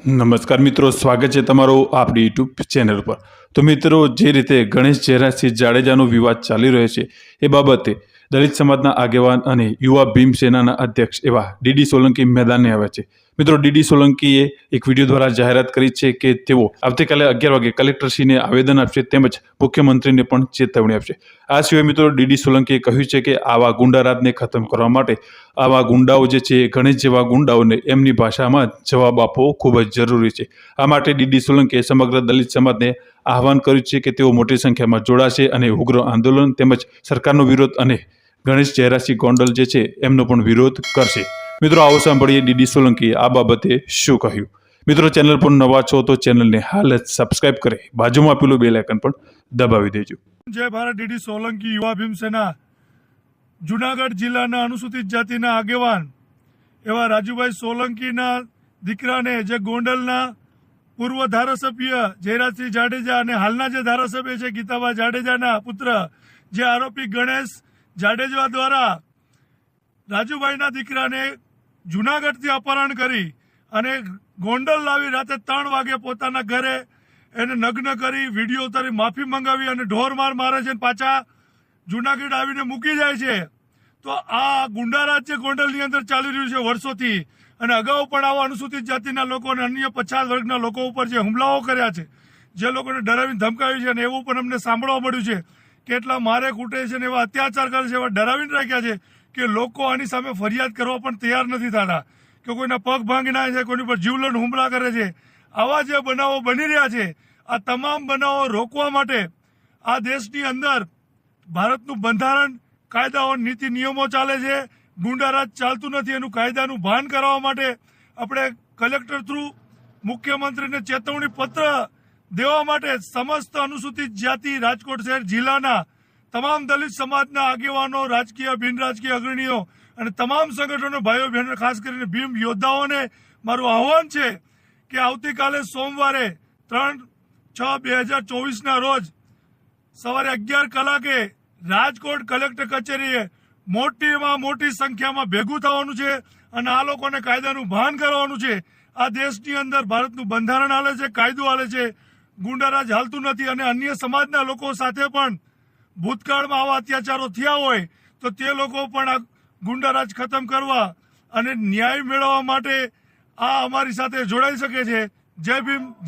નમસ્કાર મિત્રો, સ્વાગત છે તમારું આપણી યુટ્યુબ ચેનલ પર। તો મિત્રો, જે રીતે ગણેશ ઝેરાસિંહ જાડેજાનો વિવાદ ચાલી રહ્યો છે એ બાબતે દલિત સમાજના આગેવાન અને યુવા ભીમ સેનાના અધ્યક્ષ એવા ડીડી સોલંકી મેદાને આવ્યા છે। મિત્રો, ડીડી સોલંકીએ એક વિડીયો દ્વારા જાહેરાત કરી છે કે તેઓ આવતીકાલે 11 વાગે કલેક્ટરશ્રીને આવેદન આપશે તેમજ મુખ્યમંત્રીને પણ ચેતવણી આપશે। આ સિવાય મિત્રો, ડીડી સોલંકીએ કહ્યું છે કે આવા ગુંડારાજને ખતમ કરવા માટે આવા ગુંડાઓ જે છે ગણેશ જેવા ગુંડાઓને એમની ભાષામાં જવાબ આપવો ખૂબ જ જરૂરી છે। આ માટે ડીડી સોલંકીએ સમગ્ર દલિત સમાજને આહવાન કર્યું છે કે તેઓ મોટી સંખ્યામાં જોડાશે અને ઉગ્ર આંદોલન તેમજ સરકારનો વિરોધ અને ગણેશ ઝેરાસિંહ ગોંડલ જે છે એમનો પણ વિરોધ કરશે। મિત્રો, આવો સાંભળીએ ડીડી સોલંકીએ આ બાબતે શું કહ્યું। મિત્રો, ચેનલ પર નવા છો તો ચેનલને હાલ જ સબસ્ક્રાઇબ કરી બાજુમાં આપેલું બેલ આઇકન પણ દબાવી દેજો। જય ભારત। ડીડી સોલંકી યુવા ભીમ સેના જુનાગઢ જિલ્લાના અનુસૂચિત જાતિના આગેવાન એવા રાજુભાઈ સોલંકીના દીકરાને જે ગોંડલના પૂર્વ ધારાસભ્ય ઝેરાસિંહ જાડેજા અને હાલના જે ધારાસભ્ય છે ગીતાબા જાડેજાના પુત્ર જે આરોપી ગણેશ જાડેજા દ્વારા રાજુભાઈના દીકરાને જુનાગઢથી અપહરણ કરી અને ગોંડલ લાવી રાતે 3 વાગે પોતાના ઘરે એને નગ્ન કરી વિડીયો ઉતારી માફી મંગાવી અને ઢોરમાર મારે છે, પાછા જુનાગઢ આવીને મૂકી જાય છે। તો આ ગુંડારાજ જે ગોંડલની અંદર ચાલી રહ્યું છે વર્ષોથી, અને અગાઉ પણ આવા અનુસૂચિત જાતિના લોકો અને અન્ય પછાત વર્ગના લોકો ઉપર જે હુમલાઓ કર્યા છે, જે લોકોને ડરાવીને ધમકાવ્યું છે, અને એવું પણ અમને સાંભળવા મળ્યું છે કે એટલા મારે કૂટે છે ને એવા અત્યાચાર કરે છે, એવા ડરાવીને રાખ્યા છે કે લોકો આની સામે ફરિયાદ કરવા પણ તૈયાર નથી થતા, કે કોઈના પગ ભાંગી નાખે છે, કોઈની પર જીવલેણ હુમલા કરે છે। આવા જે બનાવો બની રહ્યા છે, આ તમામ બનાવો રોકવા માટે આ દેશની અંદર ભારતનું બંધારણ, કાયદાઓ, નીતિ નિયમો ચાલે છે, ગુંડારાજ ચાલતું નથી, એનું કાયદાનું ભાન કરાવવા માટે આપણે કલેક્ટર થ્રુ મુખ્યમંત્રીને ચેતવણી પત્ર દેવા માટે સમસ્ત અનુસૂચિત જાતિ રાજકોટ શહેર જિલ્લાના તમામ દલિત સમાજના આગેવાનો, રાજકીય બિન રાજકીય અગ્રણીઓ અને તમામ સંગઠનો, ભાઈઓ બહેનો, ખાસ કરીને ભીમ યોદ્ધાઓને મારું આહવાન છે કે આવતીકાલે સોમવારે 3/6/2024ના રોજ સવારે 11 કલાકે રાજકોટ કલેક્ટર કચેરીએ મોટીમાં મોટી સંખ્યામાં ભેગું થવાનું છે અને આ લોકોને કાયદાનું ભાન કરવાનું છે। આ દેશની અંદર ભારતનું બંધારણ હાલે છે, કાયદો હાલે છે, ગુંડારાજ હાલતું નથી, અને અન્ય સમાજના લોકો સાથે પણ ભૂતકાળમાં આવા અત્યાચારો થયા હોય તો તે લોકો પણ આ ગુંડારાજ ખતમ કરવા અને ન્યાય મેળવવા માટે આ અમારી સાથે જોડાઈ શકે છે। જય ભીમ।